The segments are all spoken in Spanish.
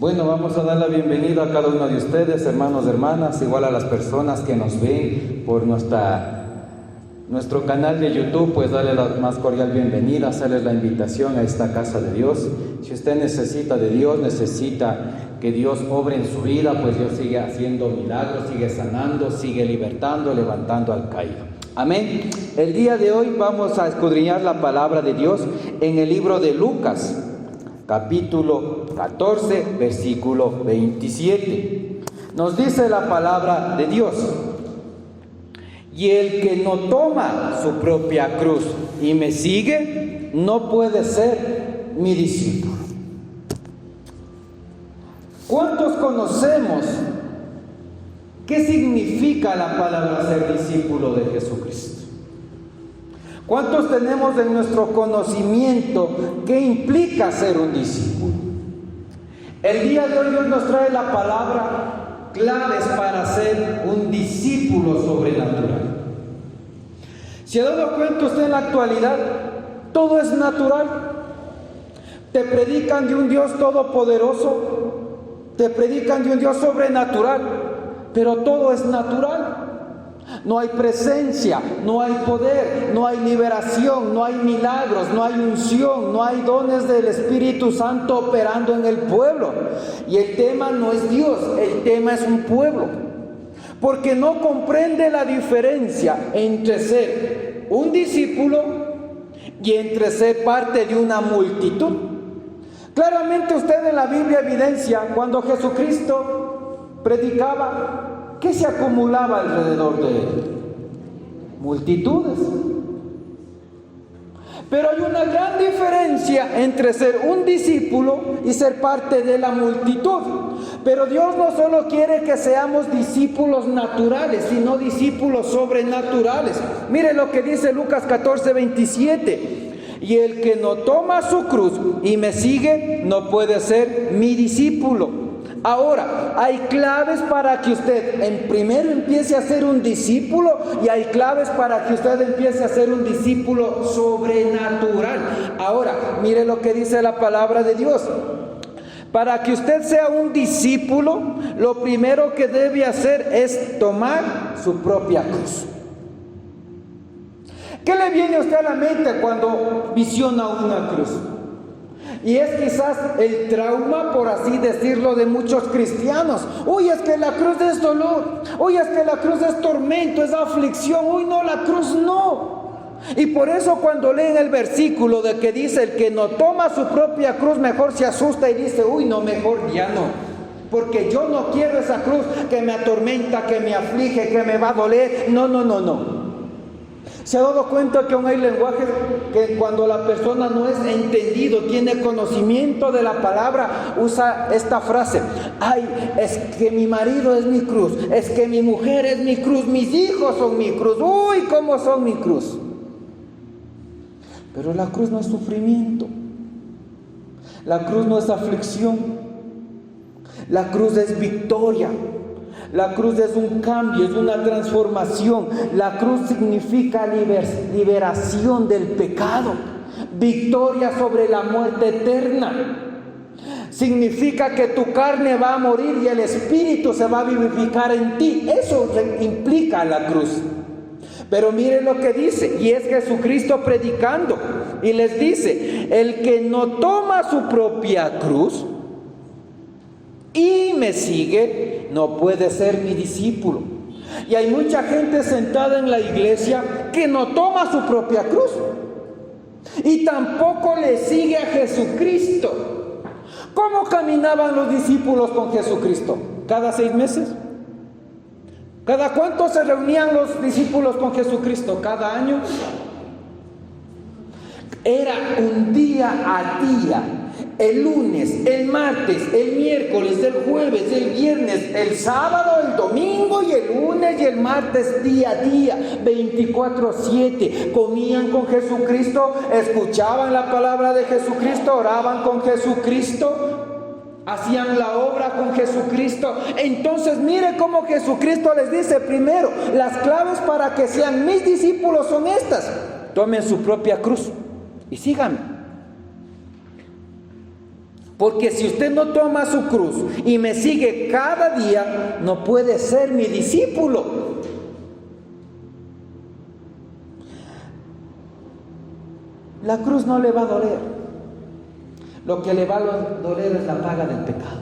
Bueno, vamos a dar la bienvenida a cada uno de ustedes, hermanos, hermanas, igual a las personas que nos ven por nuestro canal de YouTube, pues darle la más cordial bienvenida, hacerles la invitación a esta casa de Dios. Si usted necesita de Dios, necesita que Dios obre en su vida, pues Dios sigue haciendo milagros, sigue sanando, sigue libertando, levantando al caído. Amén. El día de hoy vamos a escudriñar la palabra de Dios en el libro de Lucas, capítulo 14, versículo 27. Nos dice la palabra de Dios: y el que no toma su propia cruz y me sigue, no puede ser mi discípulo. ¿Cuántos conocemos qué significa la palabra ser discípulo de Jesucristo? ¿Cuántos tenemos en nuestro conocimiento qué implica ser un discípulo? El día de hoy Dios nos trae la palabra claves para ser un discípulo sobrenatural. ¿Se ha dado cuenta usted en la actualidad? Todo es natural. Te predican de un Dios todopoderoso, te predican de un Dios sobrenatural, pero todo es natural. No hay presencia, no hay poder, no hay liberación, no hay milagros, no hay unción, no hay dones del Espíritu Santo operando en el pueblo. Y el tema no es Dios, el tema es un pueblo. Porque no comprende la diferencia entre ser un discípulo y entre ser parte de una multitud. Claramente usted en la Biblia evidencia cuando Jesucristo predicaba, ¿qué se acumulaba alrededor de él? Multitudes. Pero hay una gran diferencia entre ser un discípulo y ser parte de la multitud. Pero Dios no solo quiere que seamos discípulos naturales, sino discípulos sobrenaturales. Mire lo que dice Lucas 14, 27. Y el que no toma su cruz y me sigue, no puede ser mi discípulo. Ahora, hay claves para que usted primero empiece a ser un discípulo, y hay claves para que usted empiece a ser un discípulo sobrenatural. Ahora, mire lo que dice la palabra de Dios. Para que usted sea un discípulo, lo primero que debe hacer es tomar su propia cruz. ¿Qué le viene a usted a la mente cuando visiona una cruz? Y es quizás el trauma, por así decirlo, de muchos cristianos. Uy, es que la cruz es dolor. Uy, es que la cruz es tormento, es aflicción. Uy, no, la cruz no. Y por eso cuando leen el versículo de que dice el que no toma su propia cruz, mejor se asusta y dice, uy, no, mejor ya no. Porque yo no quiero esa cruz que me atormenta, que me aflige, que me va a doler. No, no, no, no. ¿Se ha dado cuenta que aún hay lenguaje que cuando la persona no es entendido, tiene conocimiento de la palabra, usa esta frase? Ay, es que mi marido es mi cruz, es que mi mujer es mi cruz, mis hijos son mi cruz. Uy, ¿cómo son mi cruz? Pero la cruz no es sufrimiento, la cruz no es aflicción, la cruz es victoria. La cruz es un cambio, es una transformación. La cruz significa liberación del pecado, victoria sobre la muerte eterna. Significa que tu carne va a morir y el Espíritu se va a vivificar en ti. Eso implica la cruz. Pero miren lo que dice, y es Jesucristo predicando, y les dice: el que no toma su propia cruz y me sigue, no puede ser mi discípulo. Y hay mucha gente sentada en la iglesia que no toma su propia cruz y tampoco le sigue a Jesucristo. ¿Cómo caminaban los discípulos con Jesucristo? ¿Cada 6 meses? ¿Cada cuánto se reunían los discípulos con Jesucristo? ¿Cada año? Era un día a día. El lunes, el martes, el miércoles, el jueves, el viernes, el sábado, el domingo y el lunes y el martes, día a día, 24/7. Comían con Jesucristo, escuchaban la palabra de Jesucristo, oraban con Jesucristo, hacían la obra con Jesucristo. Entonces mire cómo Jesucristo les dice: primero, las claves para que sean mis discípulos son estas: tomen su propia cruz y síganme. Porque si usted no toma su cruz y me sigue cada día, no puede ser mi discípulo. La cruz no le va a doler. Lo que le va a doler es la paga del pecado.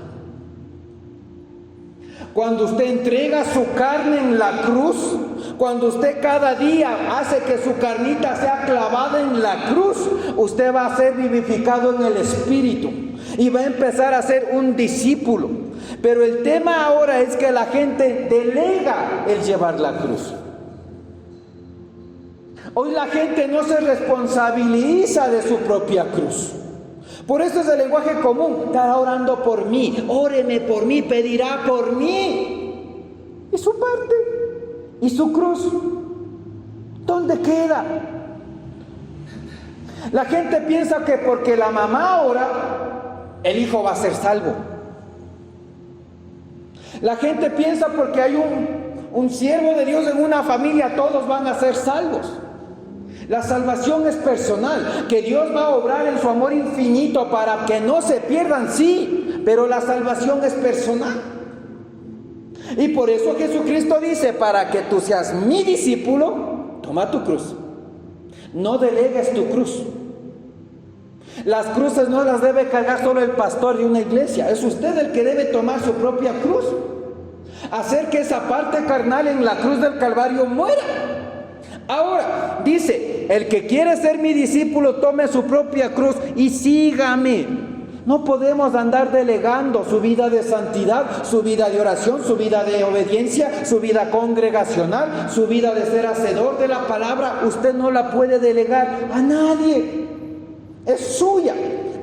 Cuando usted entrega su carne en la cruz, cuando usted cada día hace que su carnita sea clavada en la cruz, usted va a ser vivificado en el Espíritu y va a empezar a ser un discípulo. Pero el tema ahora es que la gente delega el llevar la cruz. Hoy la gente no se responsabiliza de su propia cruz. Por eso es el lenguaje común: estará orando por mí, óreme por mí, pedirá por mí. ¿Y su parte? ¿Y su cruz? ¿Dónde queda? La gente piensa que porque la mamá ora, el hijo va a ser salvo. La gente piensa porque hay un siervo de Dios en una familia, todos van a ser salvos. La salvación es personal, que Dios va a obrar en su amor infinito para que no se pierdan, sí, pero la salvación es personal. Y por eso Jesucristo dice: para que tú seas mi discípulo, toma tu cruz. No delegues tu cruz. Las cruces no las debe cargar solo el pastor de una iglesia, es usted el que debe tomar su propia cruz. Hacer que esa parte carnal en la cruz del Calvario muera. Ahora, dice: el que quiere ser mi discípulo, tome su propia cruz y sígame. No podemos andar delegando su vida de santidad, su vida de oración, su vida de obediencia, su vida congregacional, su vida de ser hacedor de la palabra. Usted no la puede delegar a nadie. Es suya,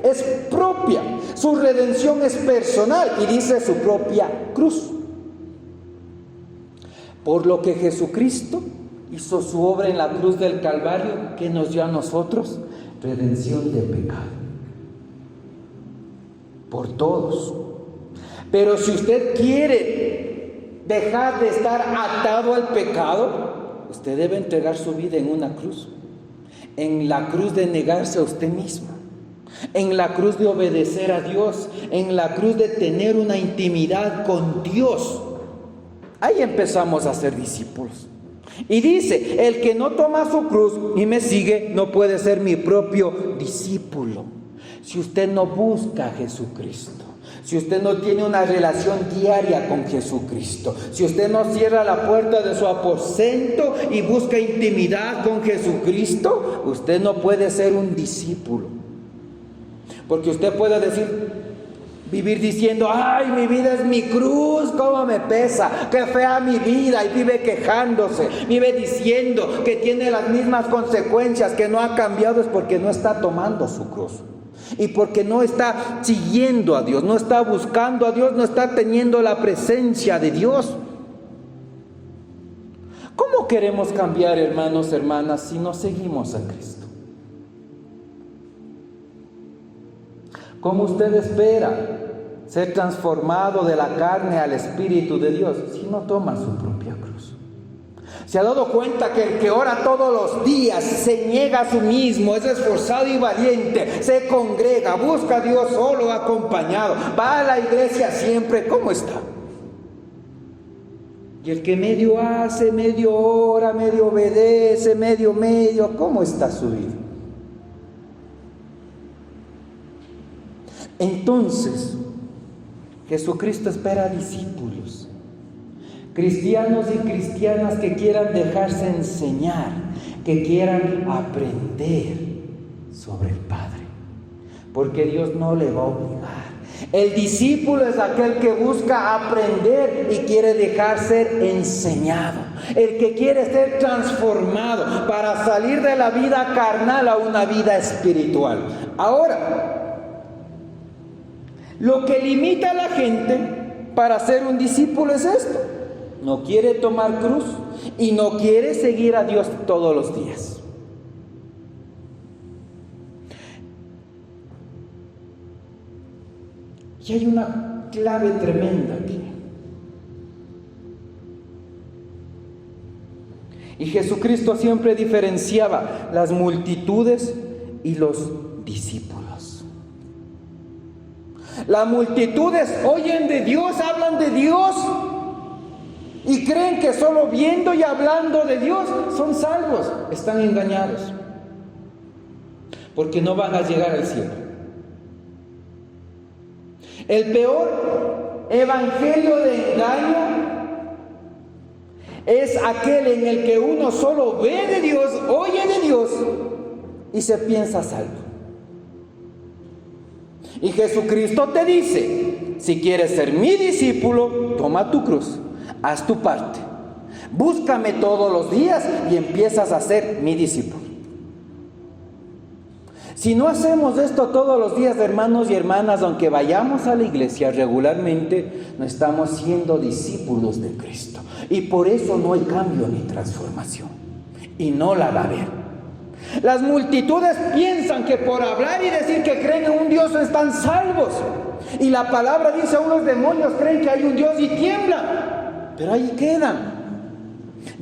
es propia. Su redención es personal y dice su propia cruz. Por lo que Jesucristo hizo su obra en la cruz del Calvario, que nos dio a nosotros redención de pecado. Por todos. Pero si usted quiere dejar de estar atado al pecado, usted debe entregar su vida en una cruz. En la cruz de negarse a usted mismo, en la cruz de obedecer a Dios, en la cruz de tener una intimidad con Dios. Ahí empezamos a ser discípulos. Y dice: el que no toma su cruz y me sigue no puede ser mi propio discípulo. Si usted no busca a Jesucristo, si usted no tiene una relación diaria con Jesucristo, si usted no cierra la puerta de su aposento y busca intimidad con Jesucristo, usted no puede ser un discípulo. Porque usted puede vivir diciendo: ay, mi vida es mi cruz, cómo me pesa, qué fea mi vida, y vive quejándose, vive diciendo que tiene las mismas consecuencias, que no ha cambiado. Es porque no está tomando su cruz y porque no está siguiendo a Dios, no está buscando a Dios, no está teniendo la presencia de Dios. ¿Cómo queremos cambiar, hermanos, hermanas, si no seguimos a Cristo? ¿Cómo usted espera ser transformado de la carne al Espíritu de Dios si no toma su propia cruz? ¿Se ha dado cuenta que el que ora todos los días, se niega a sí mismo, es esforzado y valiente, se congrega, busca a Dios solo, acompañado, va a la iglesia siempre? ¿Cómo está? Y el que medio hace, medio ora, medio obedece, medio, ¿cómo está su vida? Entonces, Jesucristo espera discípulos, cristianos y cristianas que quieran dejarse enseñar, que quieran aprender sobre el Padre, porque Dios no le va a obligar. El discípulo es aquel que busca aprender y quiere dejar ser enseñado, el que quiere ser transformado para salir de la vida carnal a una vida espiritual. Ahora, lo que limita a la gente para ser un discípulo es esto: no quiere tomar cruz y no quiere seguir a Dios todos los días. Y hay una clave tremenda aquí. Y Jesucristo siempre diferenciaba las multitudes y los discípulos. Las multitudes oyen de Dios, hablan de Dios y creen que solo viendo y hablando de Dios son salvos. Están engañados, porque no van a llegar al cielo. El peor evangelio de engaño es aquel en el que uno solo ve de Dios, oye de Dios y se piensa salvo. Y Jesucristo te dice: si quieres ser mi discípulo, toma tu cruz, haz tu parte, búscame todos los días y empiezas a ser mi discípulo. Si no hacemos esto todos los días, hermanos y hermanas, aunque vayamos a la iglesia regularmente, no estamos siendo discípulos de Cristo. Y por eso no hay cambio ni transformación. Y no la va a haber. Las multitudes piensan que por hablar y decir que creen en un Dios están salvos. Y la palabra dice: aún los demonios creen que hay un Dios y tiemblan. Pero ahí quedan.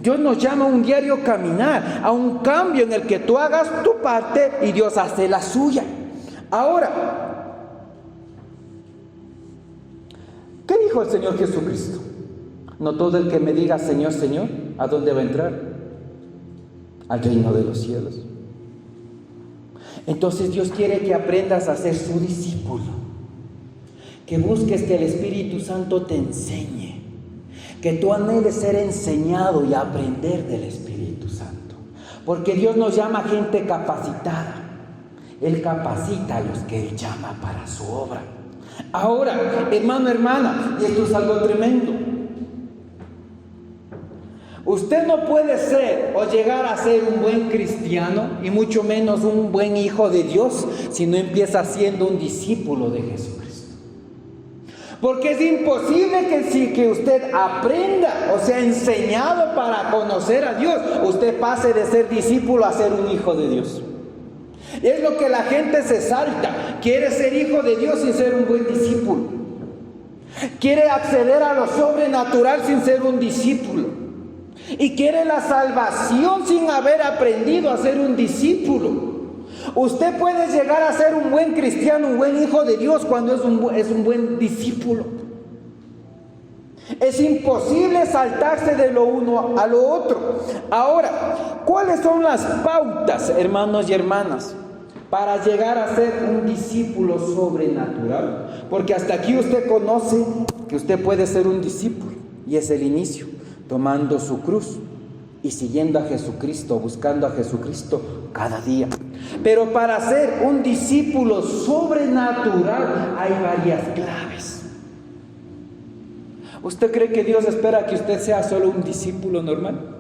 Dios nos llama a un diario caminar, a un cambio en el que tú hagas tu parte y Dios hace la suya. Ahora, ¿qué dijo el Señor Jesucristo? No todo el que me diga Señor, Señor, ¿a dónde va a entrar? Al reino de los cielos. Entonces Dios quiere que aprendas a ser su discípulo, que busques que el Espíritu Santo te enseñe, que tú anheles ser enseñado y aprender del Espíritu Santo, porque Dios nos llama gente capacitada. Él capacita a los que Él llama para su obra. Ahora, hermano, hermana, y esto es algo tremendo, usted no puede ser o llegar a ser un buen cristiano y mucho menos un buen hijo de Dios si no empieza siendo un discípulo de Jesucristo. Porque es imposible que usted aprenda o sea enseñado para conocer a Dios, usted pase de ser discípulo a ser un hijo de Dios. Es lo que la gente se salta. Quiere ser hijo de Dios sin ser un buen discípulo. Quiere acceder a lo sobrenatural sin ser un discípulo. Y quiere la salvación sin haber aprendido a ser un discípulo. Usted puede llegar a ser un buen cristiano, un buen hijo de Dios cuando es un buen discípulo. Es imposible saltarse de lo uno a lo otro. Ahora, ¿cuáles son las pautas, hermanos y hermanas, para llegar a ser un discípulo sobrenatural? Porque hasta aquí usted conoce que usted puede ser un discípulo y es el inicio. Tomando su cruz y siguiendo a Jesucristo, buscando a Jesucristo cada día. Pero para ser un discípulo sobrenatural hay varias claves. ¿Usted cree que Dios espera que usted sea solo un discípulo normal?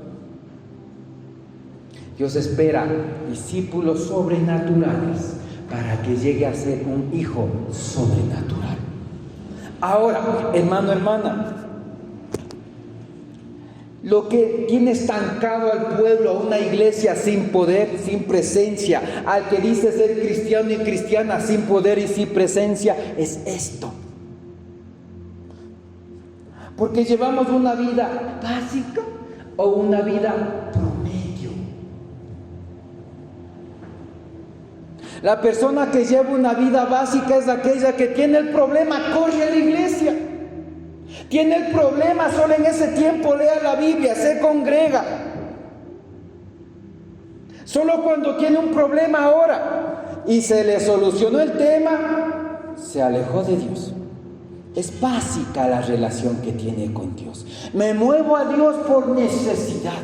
Dios espera discípulos sobrenaturales para que llegue a ser un hijo sobrenatural. Ahora, hermano, hermana, lo que tiene estancado al pueblo, a una iglesia sin poder, sin presencia, al que dice ser cristiano y cristiana sin poder y sin presencia, es esto. Porque llevamos una vida básica o una vida promedio. La persona que lleva una vida básica es aquella que tiene el problema, corre a la iglesia. Tiene el problema, solo en ese tiempo lea la Biblia, se congrega. Solo cuando tiene un problema ahora y se le solucionó el tema, se alejó de Dios. Es básica la relación que tiene con Dios. Me muevo a Dios por necesidad.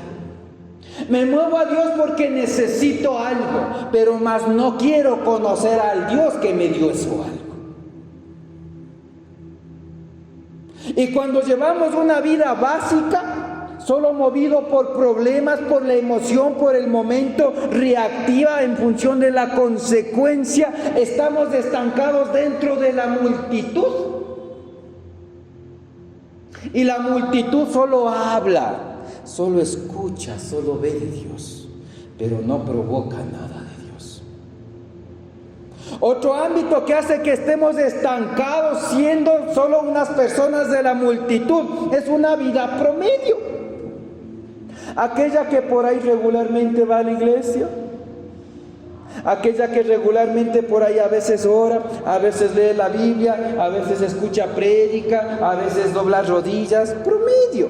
Me muevo a Dios porque necesito algo, pero más no quiero conocer al Dios que me dio eso algo. Y cuando llevamos una vida básica, solo movido por problemas, por la emoción, por el momento, reactiva en función de la consecuencia, estamos estancados dentro de la multitud. Y la multitud solo habla, solo escucha, solo ve de Dios, pero no provoca nada de Dios. Otro ámbito que hace que estemos estancados siendo solo unas personas de la multitud es una vida promedio. Aquella que por ahí regularmente va a la iglesia, Aquella que regularmente por ahí a veces ora, a veces lee la Biblia, a veces escucha prédica, a veces dobla rodillas, promedio.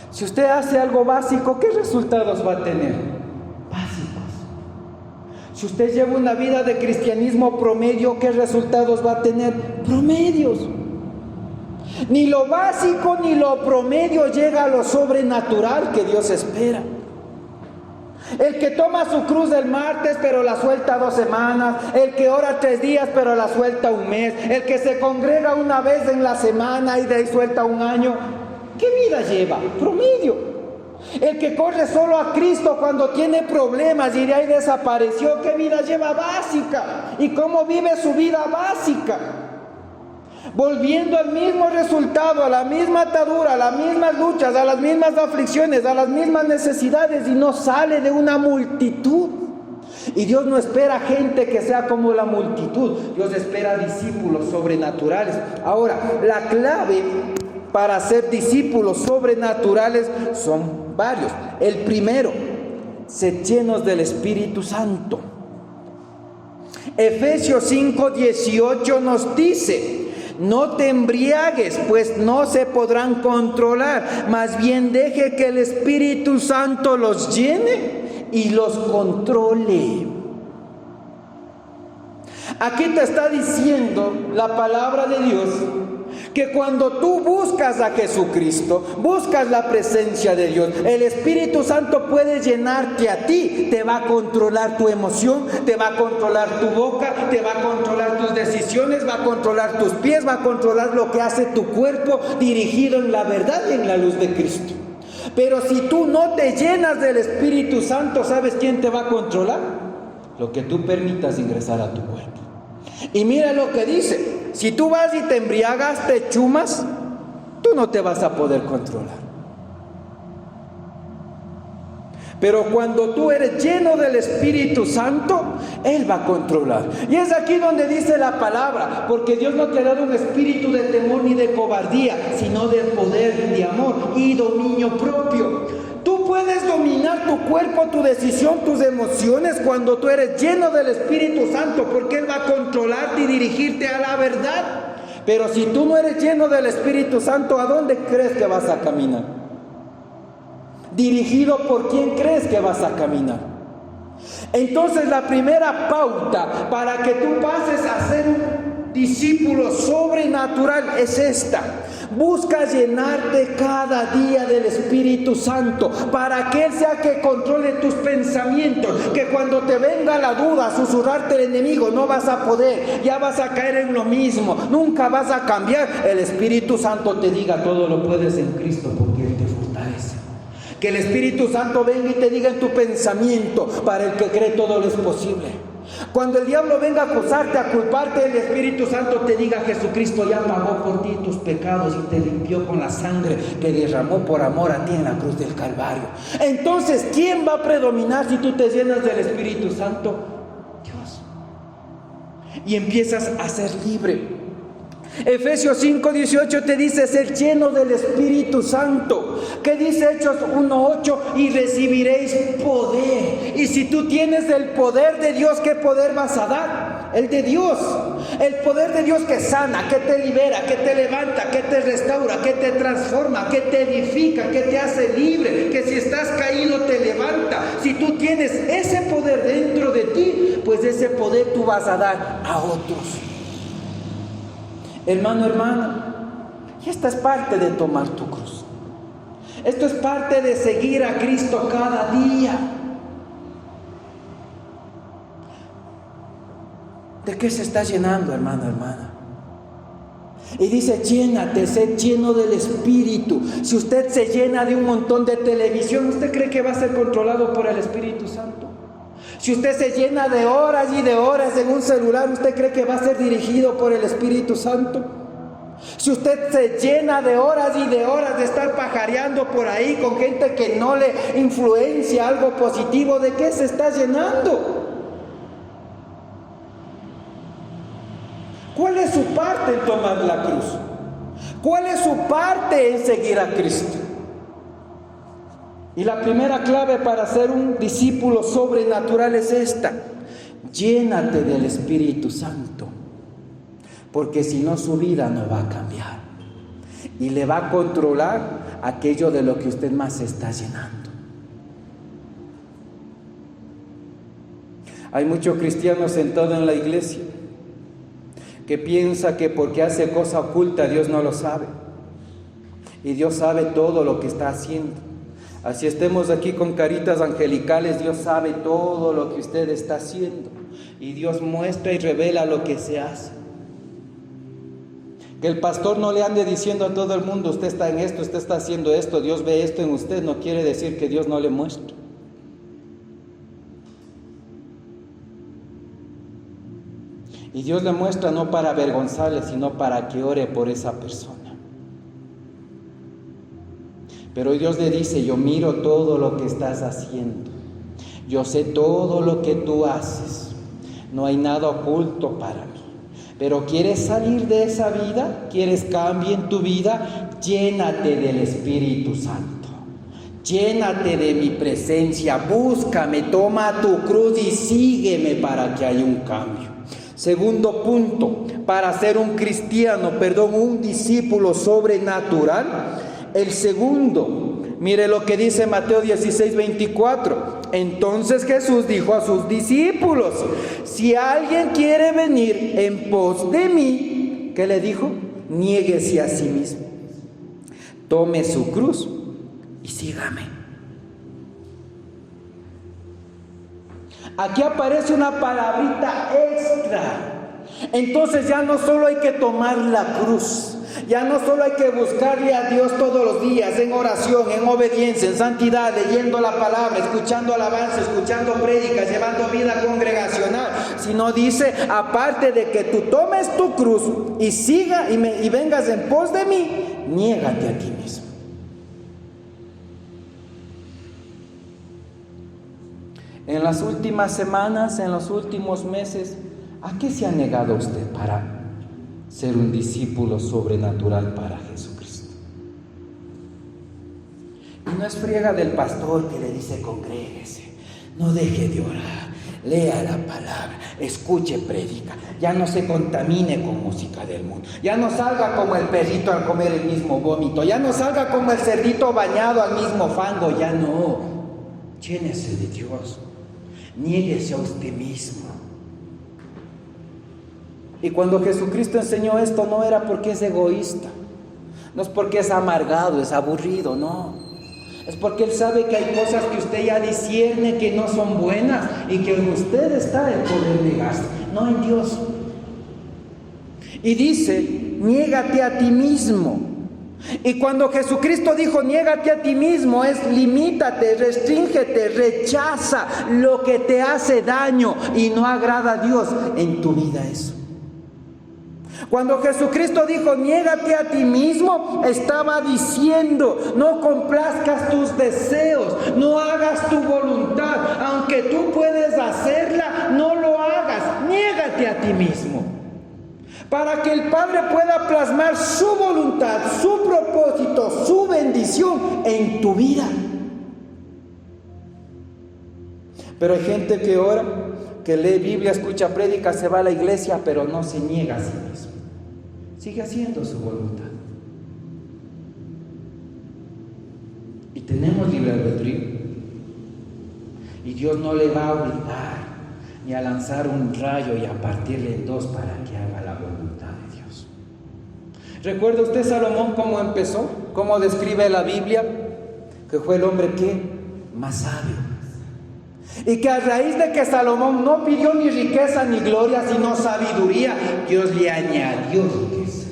Si usted hace algo básico, ¿qué resultados va a tener? Básicos. Si usted lleva una vida de cristianismo promedio, ¿qué resultados va a tener? Promedios. Ni lo básico ni lo promedio llega a lo sobrenatural que Dios espera. El que toma su cruz el martes pero la suelta 2 semanas, el que ora 3 días pero la suelta 1 mes, el que se congrega una vez en la semana y de ahí suelta 1 año, ¿qué vida lleva? Promedio. El que corre solo a Cristo cuando tiene problemas y de ahí desapareció, ¿qué vida lleva? Básica. ¿Y cómo vive su vida básica? Volviendo al mismo resultado, a la misma atadura, a las mismas luchas, a las mismas aflicciones, a las mismas necesidades, y no sale de una multitud. Y Dios no espera gente que sea como la multitud, Dios espera discípulos sobrenaturales. Ahora, la clave para ser discípulos sobrenaturales son varios. El primero, ser llenos del Espíritu Santo. Efesios 5:18 nos dice: no te embriagues, pues no se podrán controlar, más bien deje que el Espíritu Santo los llene y los controle. Aquí te está diciendo la palabra de Dios que cuando tú buscas a Jesucristo, buscas la presencia de Dios, el Espíritu Santo puede llenarte a ti, te va a controlar tu emoción, te va a controlar tu boca, te va a controlar tus decisiones, va a controlar tus pies, va a controlar lo que hace tu cuerpo, dirigido en la verdad y en la luz de Cristo. Pero si tú no te llenas del Espíritu Santo, ¿sabes quién te va a controlar? Lo que tú permitas ingresar a tu cuerpo. Y mira lo que dice: si tú vas y te embriagas, te chumas, tú no te vas a poder controlar. Pero cuando tú eres lleno del Espíritu Santo, Él va a controlar. Y es aquí donde dice la palabra: porque Dios no te ha dado un espíritu de temor ni de cobardía, sino de poder, de amor y dominio propio. Tú puedes dominar tu cuerpo, tu decisión, tus emociones cuando tú eres lleno del Espíritu Santo, porque Él va a controlarte y dirigirte a la verdad. Pero si tú no eres lleno del Espíritu Santo, ¿a dónde crees que vas a caminar? ¿Dirigido por quién crees que vas a caminar? Entonces la primera pauta para que tú pases a ser un discípulo sobrenatural es esta: busca llenarte cada día del Espíritu Santo, para que Él sea que controle tus pensamientos, que cuando te venga la duda, susurrarte el enemigo, no vas a poder, ya vas a caer en lo mismo, nunca vas a cambiar. El Espíritu Santo te diga: todo lo puedes en Cristo porque Él te fortalece. Que el Espíritu Santo venga y te diga en tu pensamiento: para el que cree todo lo es posible. Cuando el diablo venga a acusarte, a culparte, el Espíritu Santo te diga: Jesucristo ya pagó por ti tus pecados y te limpió con la sangre que derramó por amor a ti en la cruz del Calvario. Entonces, ¿quién va a predominar si tú te llenas del Espíritu Santo? Dios. Y empiezas a ser libre. Efesios 5:18 te dice ser lleno del Espíritu Santo. ¿Qué dice Hechos 1:8? Y recibiréis poder. Y si tú tienes el poder de Dios, ¿qué poder vas a dar? El de Dios. El poder de Dios que sana, que te libera, que te levanta, que te restaura, que te transforma, que te edifica, que te hace libre, que si estás caído te levanta. Si tú tienes ese poder dentro de ti, pues ese poder tú vas a dar a otros. Hermano, hermana, y esta es parte de tomar tu cruz. Esto es parte de seguir a Cristo cada día. ¿De qué se está llenando, hermano, hermana? Y dice: llénate, sé lleno del Espíritu. Si usted se llena de un montón de televisión, ¿usted cree que va a ser controlado por el Espíritu Santo? Si usted se llena de horas y de horas en un celular, ¿usted cree que va a ser dirigido por el Espíritu Santo? Si usted se llena de horas y de horas de estar pajareando por ahí con gente que no le influencia algo positivo, ¿de qué se está llenando? ¿Cuál es su parte en tomar la cruz? ¿Cuál es su parte en seguir a Cristo? Y la primera clave para ser un discípulo sobrenatural es esta: llénate del Espíritu Santo, porque si no, su vida no va a cambiar y le va a controlar aquello de lo que usted más se está llenando. Hay muchos cristianos sentados en la iglesia que piensa que porque hace cosa oculta Dios no lo sabe, y Dios sabe todo lo que está haciendo. Así estemos aquí con caritas angelicales, Dios sabe todo lo que usted está haciendo, y Dios muestra y revela lo que se hace. Que el pastor no le ande diciendo a todo el mundo: usted está en esto, usted está haciendo esto, Dios ve esto en usted, no quiere decir que Dios no le muestre. Y Dios le muestra no para avergonzarle, sino para que ore por esa persona. Pero Dios le dice: yo miro todo lo que estás haciendo, yo sé todo lo que tú haces, no hay nada oculto para mí. Pero ¿quieres salir de esa vida? ¿Quieres cambio en tu vida? Llénate del Espíritu Santo, llénate de mi presencia, búscame, toma tu cruz y sígueme para que haya un cambio. Segundo punto, para ser un un discípulo sobrenatural. El segundo, mire lo que dice Mateo 16:24. Entonces Jesús dijo a sus discípulos: si alguien quiere venir en pos de mí, ¿qué le dijo? Niéguese a sí mismo, tome su cruz y sígame. Aquí aparece una palabrita extra. Entonces ya no solo hay que tomar la cruz, ya no solo hay que buscarle a Dios todos los días en oración, en obediencia, en santidad, leyendo la palabra, escuchando alabanza, escuchando prédicas, llevando vida congregacional, sino dice: aparte de que tú tomes tu cruz y siga y vengas en pos de mí, niégate a ti mismo. En las últimas semanas, en los últimos meses, ¿a qué se ha negado usted para ser un discípulo sobrenatural para Jesucristo? Y no es friega del pastor que le dice: congréguese, no deje de orar, lea la palabra, escuche prédica, ya no se contamine con música del mundo, ya no salga como el perrito al comer el mismo vómito, ya no salga como el cerdito bañado al mismo fango, ya no. Llénese de Dios, niéguese a usted mismo. Y cuando Jesucristo enseñó esto, no era porque es egoísta, no es porque es amargado, es aburrido, no. Es porque Él sabe que hay cosas que usted ya discierne que no son buenas y que en usted está el poder negarse, no en Dios. Y dice: niégate a ti mismo. Y cuando Jesucristo dijo niégate a ti mismo, es limítate, restríngete, rechaza lo que te hace daño y no agrada a Dios en tu vida eso. Cuando Jesucristo dijo niégate a ti mismo, estaba diciendo: no complazcas tus deseos, no hagas tu voluntad, aunque tú puedes hacerla, no lo hagas, niégate a ti mismo, para que el Padre pueda plasmar su voluntad, su propósito, su bendición en tu vida. Pero hay gente que ora, que lee Biblia, escucha prédicas, se va a la iglesia, pero no se niega a sí mismo. Sigue haciendo su voluntad. Y tenemos libre albedrío. Y Dios no le va a obligar ni a lanzar un rayo y a partirle en dos para que haga la voluntad de Dios. ¿Recuerda usted Salomón cómo empezó? ¿Cómo describe la Biblia? Que fue el hombre ¿qué? Más sabio. Y que a raíz de que Salomón no pidió ni riqueza ni gloria, sino sabiduría, Dios le añadió riqueza.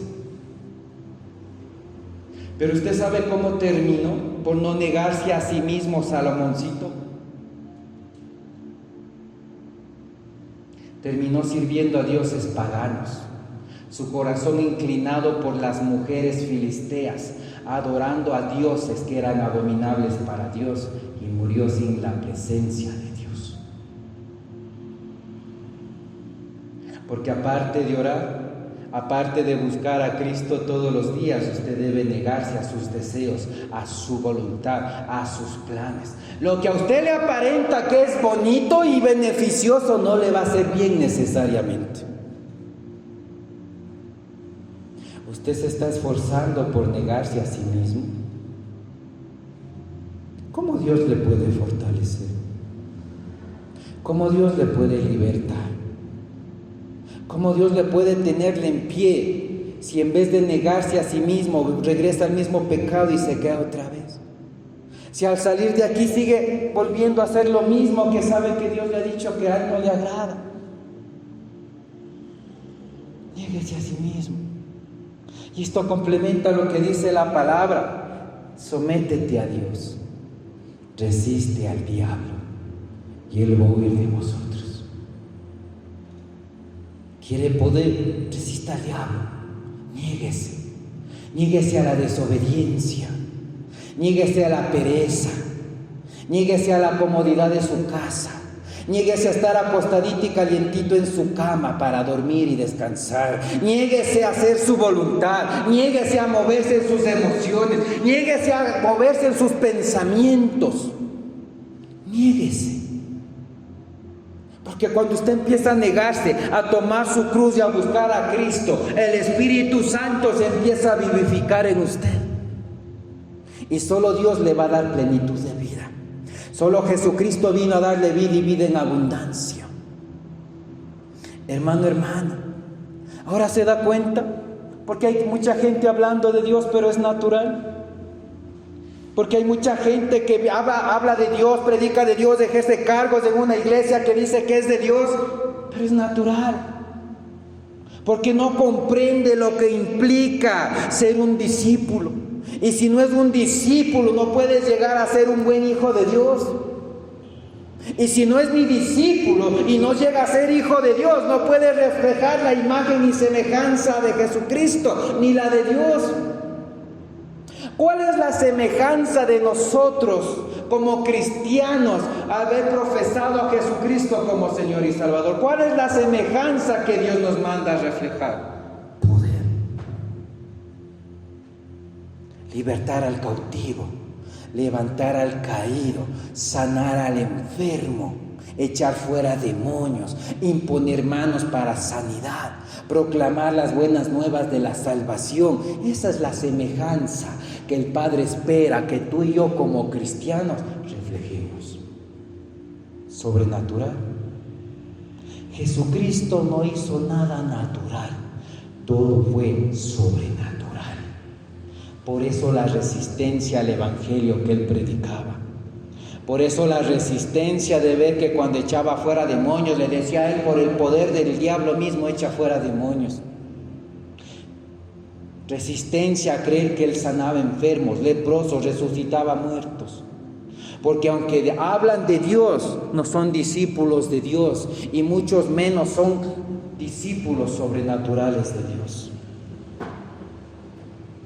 Pero usted sabe cómo terminó por no negarse a sí mismo Salomoncito. Terminó sirviendo a dioses paganos, su corazón inclinado por las mujeres filisteas, adorando a dioses que eran abominables para Dios, y murió sin la presencia de Dios. Porque aparte de orar, Aparte de buscar a Cristo todos los días, usted debe negarse a sus deseos, a su voluntad, a sus planes. Lo que a usted le aparenta que es bonito y beneficioso no le va a hacer bien necesariamente. Usted se está esforzando por negarse a sí mismo. ¿Cómo Dios le puede fortalecer? ¿Cómo Dios le puede libertar? ¿Cómo Dios le puede tenerle en pie si en vez de negarse a sí mismo regresa al mismo pecado y se queda otra vez? Si al salir de aquí sigue volviendo a hacer lo mismo que sabe que Dios le ha dicho que a él no le agrada. Niéguese a sí mismo. Y esto complementa lo que dice la palabra. Sométete a Dios. Resiste al diablo y él va a huir de vosotros. ¿Quiere poder? Resista al diablo. Niéguese. Niéguese a la desobediencia. Niéguese a la pereza. Niéguese a la comodidad de su casa. Niéguese a estar acostadito y calientito en su cama para dormir y descansar. Niéguese a hacer su voluntad. Niéguese a moverse en sus emociones. Niéguese a moverse en sus pensamientos. Niéguese. Porque cuando usted empieza a negarse, a tomar su cruz y a buscar a Cristo, el Espíritu Santo se empieza a vivificar en usted. Y solo Dios le va a dar plenitud de vida. Solo Jesucristo vino a darle vida y vida en abundancia. Hermano, hermana, ahora se da cuenta, porque hay mucha gente hablando de Dios, pero es natural. Porque hay mucha gente que habla de Dios, predica de Dios, ejerce cargos en una iglesia que dice que es de Dios, pero es natural. Porque no comprende lo que implica ser un discípulo. Y si no es un discípulo, no puedes llegar a ser un buen hijo de Dios. Y si no es mi discípulo y no llega a ser hijo de Dios, no puede reflejar la imagen y semejanza de Jesucristo, ni la de Dios. ¿Cuál es la semejanza de nosotros como cristianos haber profesado a Jesucristo como Señor y Salvador? ¿Cuál es la semejanza que Dios nos manda a reflejar? Poder. Libertar al cautivo, levantar al caído, sanar al enfermo, echar fuera demonios, imponer manos para sanidad, proclamar las buenas nuevas de la salvación. Esa es la semejanza que el Padre espera que tú y yo como cristianos reflejemos. Sobrenatural. Jesucristo no hizo nada natural, todo fue sobrenatural. Por eso la resistencia al evangelio que él predicaba. Por eso la resistencia de ver que cuando echaba fuera demonios, le decía a él, por el poder del diablo mismo echa fuera demonios. Resistencia a creer que él sanaba enfermos, leprosos, resucitaba muertos. Porque aunque hablan de Dios, no son discípulos de Dios, y muchos menos son discípulos sobrenaturales de Dios.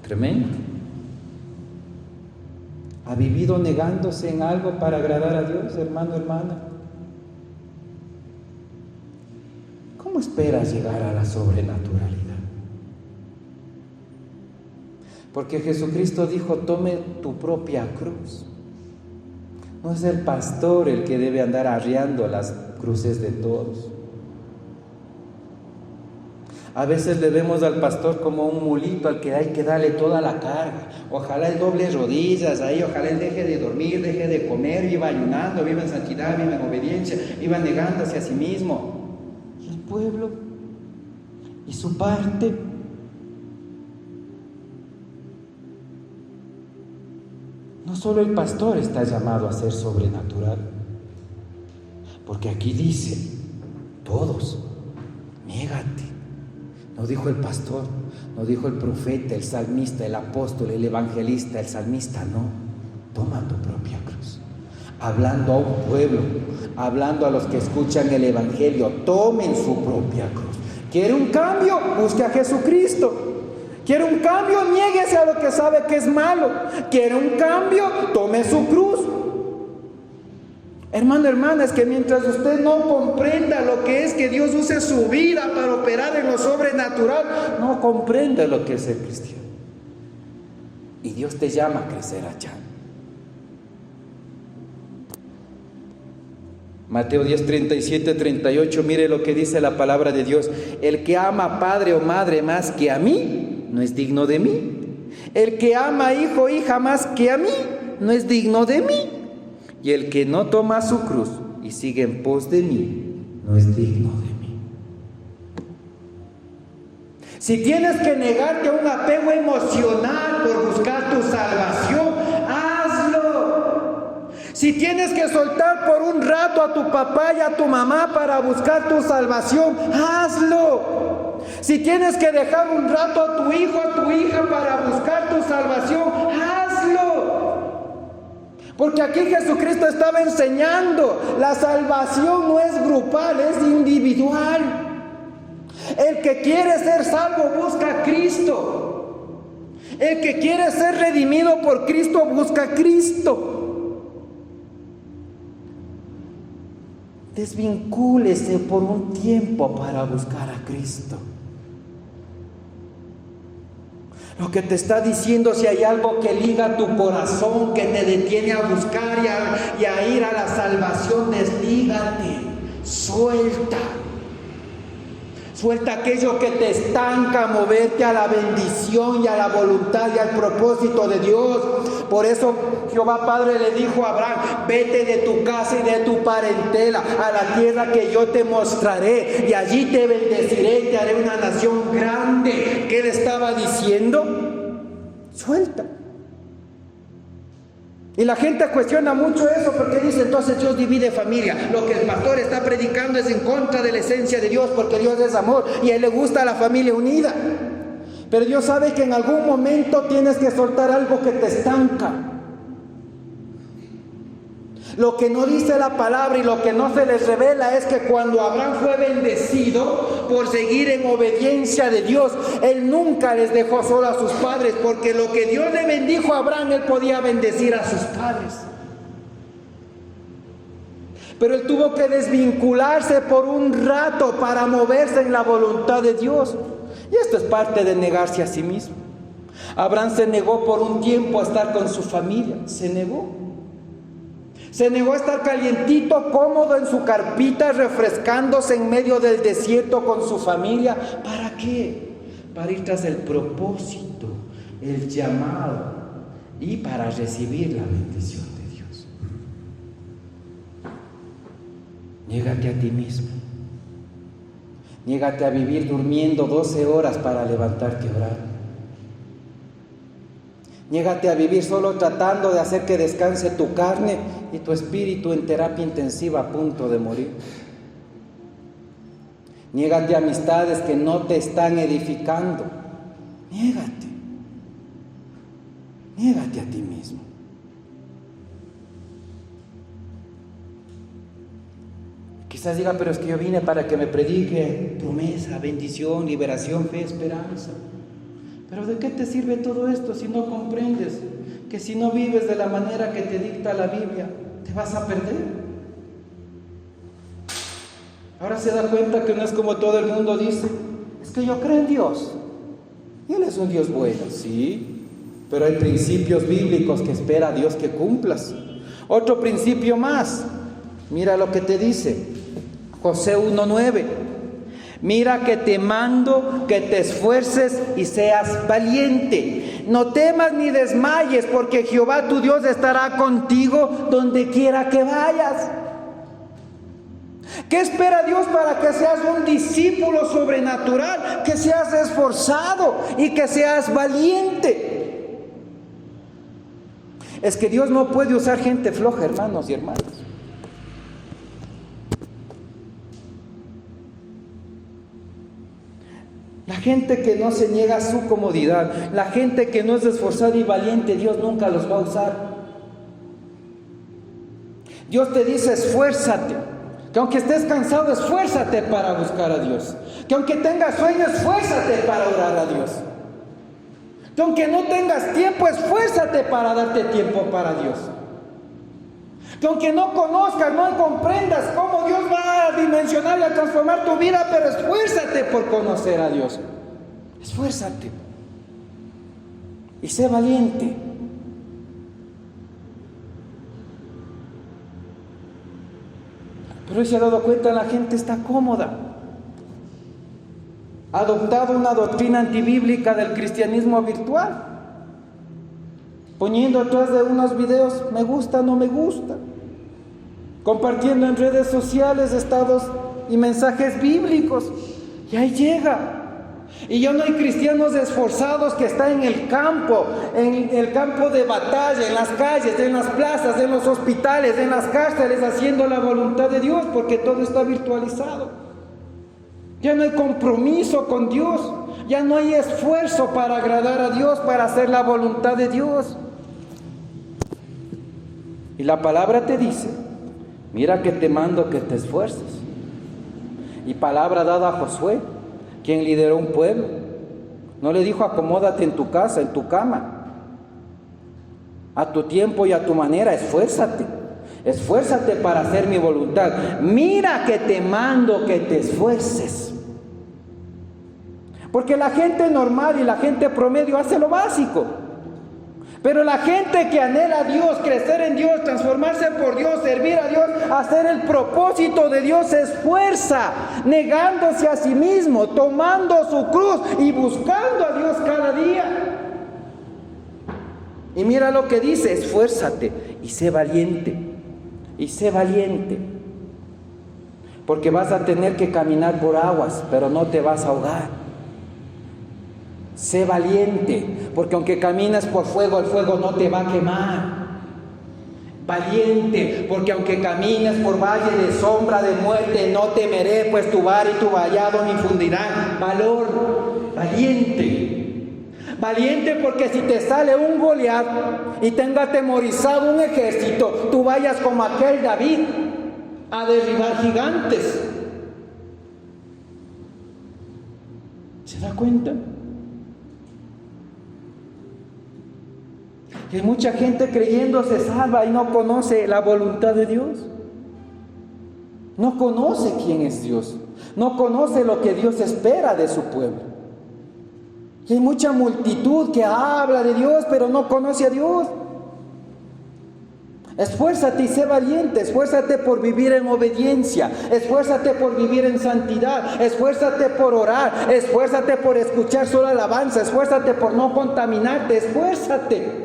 Tremendo. ¿Ha vivido negándose en algo para agradar a Dios, hermano, hermana? ¿Cómo esperas llegar a la sobrenaturalidad? Porque Jesucristo dijo, tome tu propia cruz. No es el pastor el que debe andar arriando las cruces de todos. A veces le vemos al pastor como un mulito al que hay que darle toda la carga. Ojalá él doble rodillas ahí, ojalá él deje de dormir, deje de comer, viva ayunando, viva en santidad, viva en obediencia, viva negándose a sí mismo. ¿Y el pueblo? ¿Y su parte? No solo el pastor está llamado a ser sobrenatural, porque aquí dice, todos, niégate. No dijo el pastor, no dijo el profeta, el salmista, el apóstol, el evangelista, el salmista, no. Toma tu propia cruz. Hablando a un pueblo, hablando a los que escuchan el evangelio, tomen su propia cruz. ¿Quiere un cambio? Busque a Jesucristo. ¿Quiere un cambio? Niéguese a lo que sabe que es malo. ¿Quiere un cambio? Tome su cruz. Hermano, hermana, es que mientras usted no comprenda lo que es que Dios use su vida para operar en lo sobrenatural, no comprende lo que es ser cristiano. Y Dios te llama a crecer allá. Mateo 10, 37, 38, mire lo que dice la palabra de Dios. El que ama padre o madre más que a mí, no es digno de mí. El que ama hijo o hija más que a mí, no es digno de mí. Y el que no toma su cruz y sigue en pos de mí, no es digno de mí. Si tienes que negarte a un apego emocional por buscar tu salvación, hazlo. Si tienes que soltar por un rato a tu papá y a tu mamá para buscar tu salvación, hazlo. Si tienes que dejar un rato a tu hijo, a tu hija para buscar tu salvación, hazlo. Porque aquí Jesucristo estaba enseñando, la salvación no es grupal, es individual. El que quiere ser salvo busca a Cristo. El que quiere ser redimido por Cristo busca a Cristo. Desvincúlese por un tiempo para buscar a Cristo. Lo que te está diciendo, si hay algo que liga tu corazón, que te detiene a buscar y a ir a la salvación, deslígate, suelta. Suelta aquello que te estanca, moverte a la bendición y a la voluntad y al propósito de Dios. Por eso Jehová Padre le dijo a Abraham: vete de tu casa y de tu parentela a la tierra que yo te mostraré, y allí te bendeciré y te haré una nación grande. ¿Qué le estaba diciendo? Suelta. Y la gente cuestiona mucho eso porque dice: entonces Dios divide familia. Lo que el pastor está predicando es en contra de la esencia de Dios, porque Dios es amor y a Él le gusta la familia unida. Pero Dios sabe que en algún momento tienes que soltar algo que te estanca. Lo que no dice la palabra y lo que no se les revela es que cuando Abraham fue bendecido por seguir en obediencia de Dios, él nunca les dejó solo a sus padres, porque lo que Dios le bendijo a Abraham, él podía bendecir a sus padres. Pero él tuvo que desvincularse por un rato para moverse en la voluntad de Dios. Y esto es parte de negarse a sí mismo. Abraham se negó por un tiempo a estar con su familia, se negó. Se negó a estar calientito, cómodo en su carpita, refrescándose en medio del desierto con su familia. ¿Para qué? Para ir tras el propósito, el llamado y para recibir la bendición de Dios. Niégate a ti mismo. Niégate a vivir durmiendo 12 horas para levantarte a orar. Niégate a vivir solo tratando de hacer que descanse tu carne y tu espíritu en terapia intensiva a punto de morir. Niégate a amistades que no te están edificando. Niégate. Niégate a ti mismo. Quizás diga: pero es que yo vine para que me predique promesa, bendición, liberación, fe, esperanza. Pero ¿de qué te sirve todo esto si no comprendes que si no vives de la manera que te dicta la Biblia, te vas a perder? Ahora se da cuenta que no es como todo el mundo dice: es que yo creo en Dios. Y Él es un Dios bueno, sí, pero hay principios bíblicos que espera a Dios que cumplas. Otro principio más, mira lo que te dice Josué 1:9. Mira que te mando que te esfuerces y seas valiente. No temas ni desmayes, porque Jehová tu Dios estará contigo donde quiera que vayas. ¿Qué espera Dios para que seas un discípulo sobrenatural? Que seas esforzado y que seas valiente. Es que Dios no puede usar gente floja, hermanos y hermanas. La gente que no se niega a su comodidad, la gente que no es esforzada y valiente, Dios nunca los va a usar. Dios te dice: esfuérzate. Que aunque estés cansado, esfuérzate para buscar a Dios. Que aunque tengas sueño, esfuérzate para orar a Dios. Que aunque no tengas tiempo, esfuérzate para darte tiempo para Dios. Que aunque no conozcas, no comprendas cómo Dios va a dimensionar y a transformar tu vida, pero esfuérzate por conocer a Dios. Esfuérzate. Y sé valiente. Pero hoy se ha dado cuenta, la gente está cómoda. Ha adoptado una doctrina antibíblica del cristianismo virtual, poniendo atrás de unos videos me gusta, no me gusta, compartiendo en redes sociales estados y mensajes bíblicos, y ahí llega. Y ya no hay cristianos esforzados que están en el campo de batalla, en las calles, en las plazas, en los hospitales, en las cárceles, haciendo la voluntad de Dios, porque todo está virtualizado. Ya no hay compromiso con Dios, ya no hay esfuerzo para agradar a Dios, para hacer la voluntad de Dios. Y la palabra te dice, mira que te mando que te esfuerces. Y palabra dada a Josué, quien lideró un pueblo. No le dijo acomódate en tu casa, en tu cama, a tu tiempo y a tu manera. Esfuérzate, esfuérzate para hacer mi voluntad. Mira que te mando que te esfuerces. Porque la gente normal y la gente promedio hace lo básico. Pero la gente que anhela a Dios, crecer en Dios, transformarse por Dios, servir a Dios, hacer el propósito de Dios, se esfuerza, negándose a sí mismo, tomando su cruz y buscando a Dios cada día. Y mira lo que dice, esfuérzate y sé valiente, y sé valiente. Porque vas a tener que caminar por aguas, pero no te vas a ahogar. Sé valiente, porque aunque camines por fuego, el fuego no te va a quemar. Valiente, porque aunque camines por valle de sombra de muerte, no temeré, pues tu vara y tu vallado me infundirán valor. Valiente. Valiente, porque si te sale un Goliat y tenga atemorizado un ejército, tú vayas como aquel David a derribar gigantes. ¿Se da cuenta? Que mucha gente creyendo se salva y no conoce la voluntad de Dios. No conoce quién es Dios. No conoce lo que Dios espera de su pueblo. Y hay mucha multitud que habla de Dios, pero no conoce a Dios. Esfuérzate y sé valiente. Esfuérzate por vivir en obediencia. Esfuérzate por vivir en santidad. Esfuérzate por orar. Esfuérzate por escuchar solo alabanza. Esfuérzate por no contaminarte. Esfuérzate.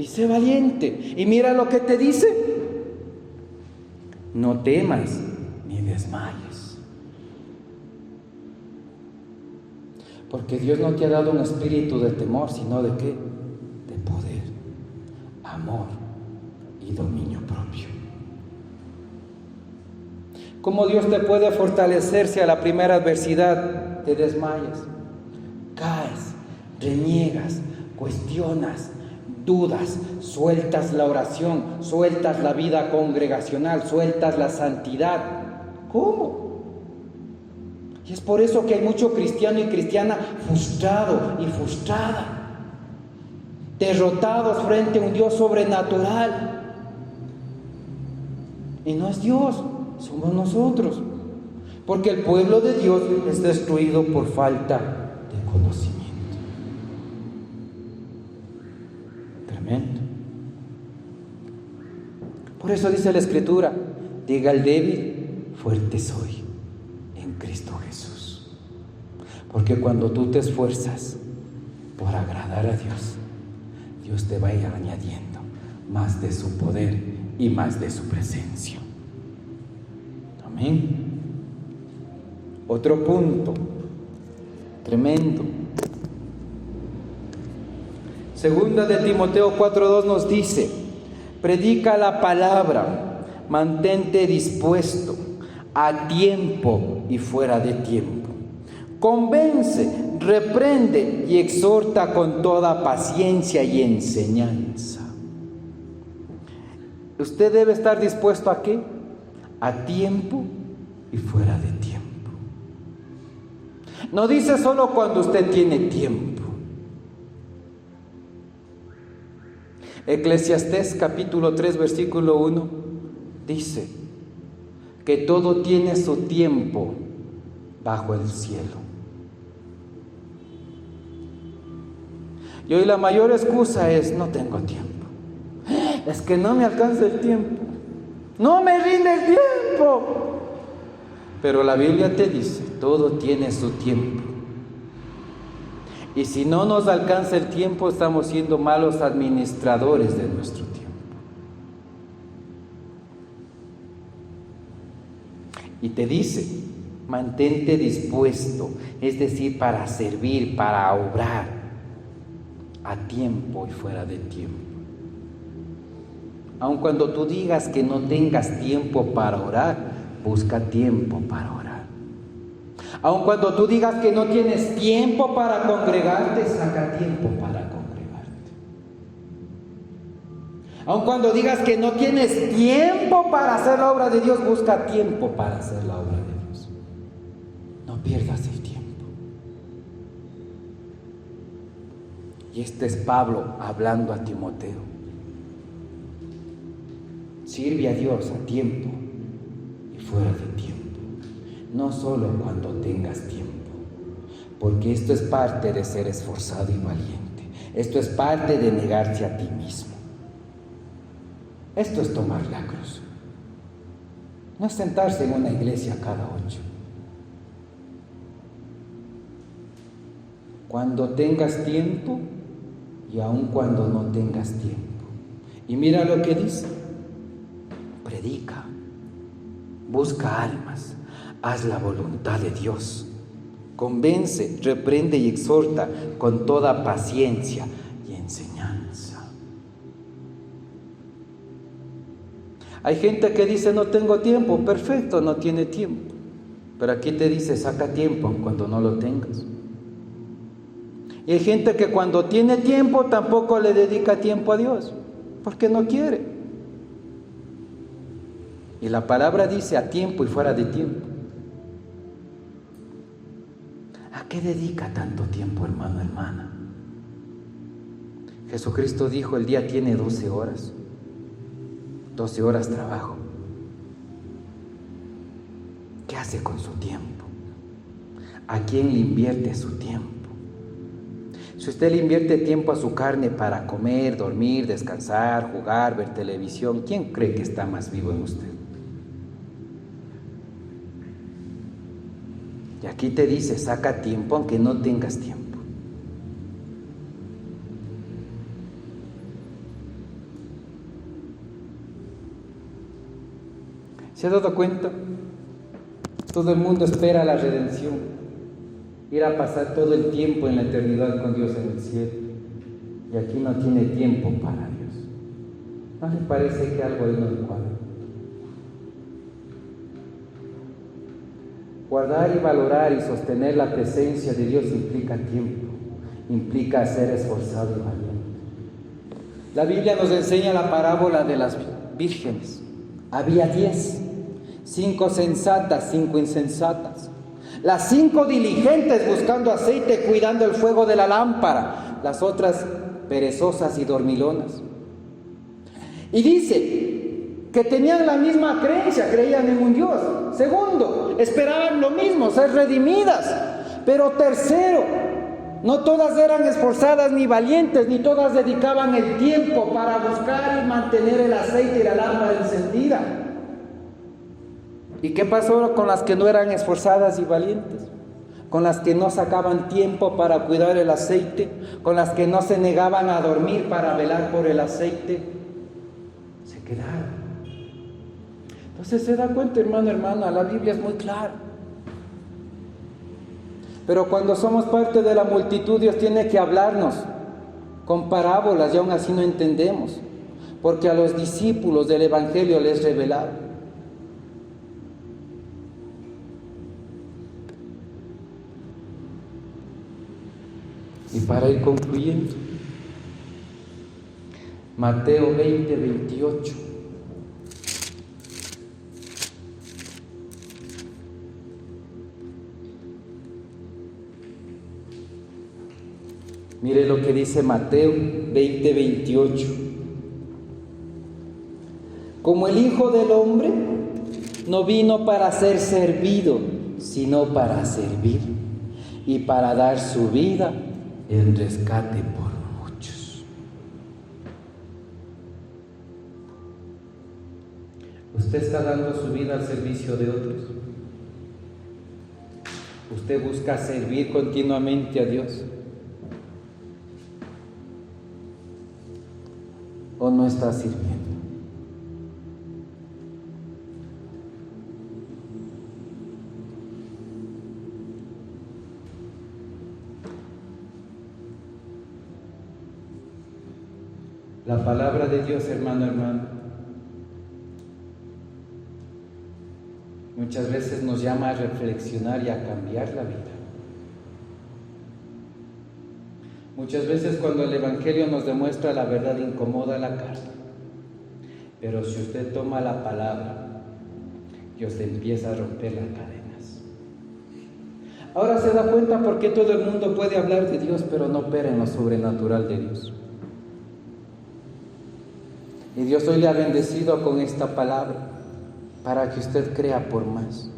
Y sé valiente. Y mira lo que te dice. No temas ni desmayes. Porque Dios no te ha dado un espíritu de temor, sino de ¿qué? De poder, amor y dominio propio. ¿Cómo Dios te puede fortalecer si a la primera adversidad te desmayas? Caes, reniegas, cuestionas, dudas, sueltas la oración, sueltas la vida congregacional, sueltas la santidad. ¿Cómo? Y es por eso que hay mucho cristiano y cristiana frustrado y frustrada, derrotados frente a un Dios sobrenatural. Y no es Dios, somos nosotros. Porque el pueblo de Dios es destruido por falta de conocimiento. Por eso dice la Escritura, diga el débil, fuerte soy en Cristo Jesús. Porque cuando tú te esfuerzas por agradar a Dios, Dios te va a ir añadiendo más de su poder y más de su presencia. Amén. Otro punto tremendo. Segunda de Timoteo 4:2 nos dice, predica la palabra, mantente dispuesto a tiempo y fuera de tiempo. Convence, reprende y exhorta con toda paciencia y enseñanza. Usted debe estar dispuesto ¿a qué? A tiempo y fuera de tiempo. No dice solo cuando usted tiene tiempo. Eclesiastés capítulo 3 versículo 1 dice que todo tiene su tiempo bajo el cielo. Y hoy la mayor excusa es: no tengo tiempo, es que no me alcanza el tiempo, no me rinde el tiempo. Pero la Biblia te dice, todo tiene su tiempo. Y si no nos alcanza el tiempo, estamos siendo malos administradores de nuestro tiempo. Y te dice, mantente dispuesto, es decir, para servir, para obrar, a tiempo y fuera de tiempo. Aun cuando tú digas que no tengas tiempo para orar, busca tiempo para orar. Aun cuando tú digas que no tienes tiempo para congregarte, saca tiempo para congregarte. Aun cuando digas que no tienes tiempo para hacer la obra de Dios, busca tiempo para hacer la obra de Dios. No pierdas el tiempo. Y este es Pablo hablando a Timoteo. Sirve a Dios a tiempo y fuera de tiempo. No solo cuando tengas tiempo, porque esto es parte de ser esforzado y valiente. Esto es parte de negarse a ti mismo. Esto es tomar la cruz. No es sentarse en una iglesia cada 8. Cuando tengas tiempo y aun cuando no tengas tiempo. Y mira lo que dice: predica, busca almas, haz la voluntad de Dios, convence, reprende y exhorta con toda paciencia y enseñanza. Hay gente que dice: no tengo tiempo. Perfecto, no tiene tiempo. Pero aquí te dice: saca tiempo cuando no lo tengas. Y hay gente que cuando tiene tiempo tampoco le dedica tiempo a Dios, porque no quiere. Y la palabra dice: a tiempo y fuera de tiempo. ¿A qué dedica tanto tiempo, hermano, hermana? Jesucristo dijo: el día tiene 12 horas. 12 horas trabajo. ¿Qué hace con su tiempo? ¿A quién le invierte su tiempo? Si usted le invierte tiempo a su carne para comer, dormir, descansar, jugar, ver televisión, ¿quién cree que está más vivo en usted? Y aquí te dice: saca tiempo aunque no tengas tiempo. ¿Se ha dado cuenta? Todo el mundo espera la redención, ir a pasar todo el tiempo en la eternidad con Dios en el cielo, y aquí no tiene tiempo para Dios. ¿No le parece que algo ahí no le cuadra? Guardar y valorar y sostener la presencia de Dios implica tiempo, implica ser esforzado y valiente. La Biblia nos enseña la parábola de las vírgenes. Había 10, 5 sensatas, 5 insensatas. Las 5 diligentes buscando aceite, cuidando el fuego de la lámpara. Las otras perezosas y dormilonas. Y dice que tenían la misma creencia, creían en un Dios. Segundo, esperaban lo mismo, ser redimidas. Pero tercero, no todas eran esforzadas ni valientes, ni todas dedicaban el tiempo para buscar y mantener el aceite y la lámpara encendida. ¿Y qué pasó con las que no eran esforzadas y valientes? Con las que no sacaban tiempo para cuidar el aceite, con las que no se negaban a dormir para velar por el aceite. Se quedaron. Entonces se da cuenta, hermano, hermana, la Biblia es muy clara. Pero cuando somos parte de la multitud, Dios tiene que hablarnos con parábolas y aún así no entendemos, porque a los discípulos del Evangelio les revelaron. Y para ir concluyendo, Mateo 20, 28. Mire lo que dice Mateo 20, 28. como el Hijo del Hombre, no vino para ser servido, sino para servir y para dar su vida en rescate por muchos. ¿Usted está dando su vida al servicio de otros? ¿Usted busca servir continuamente a Dios? ¿O no está sirviendo? La palabra de Dios, hermano, muchas veces nos llama a reflexionar y a cambiar la vida. Muchas veces cuando el Evangelio nos demuestra la verdad incomoda la carne. Pero si usted toma la palabra, Dios empieza a romper las cadenas. Ahora se da cuenta por qué todo el mundo puede hablar de Dios, pero no opera en lo sobrenatural de Dios. Y Dios hoy le ha bendecido con esta palabra para que usted crea por más,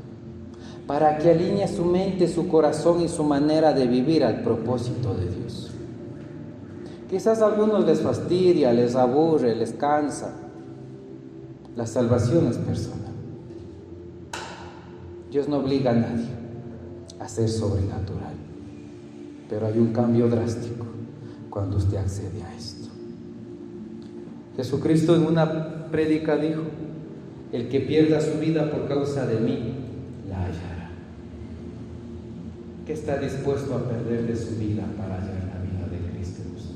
para que alinee su mente, su corazón y su manera de vivir al propósito de Dios. Quizás a algunos les fastidia, les aburre, les cansa. La salvación es personal. Dios no obliga a nadie a ser sobrenatural, pero hay un cambio drástico cuando usted accede a esto. Jesucristo en una prédica dijo: el que pierda su vida por causa de mí, la hallará. ¿Qué está dispuesto a perder de su vida para hallar la vida de Cristo en usted?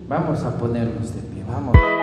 Vamos a ponernos de pie, vamos.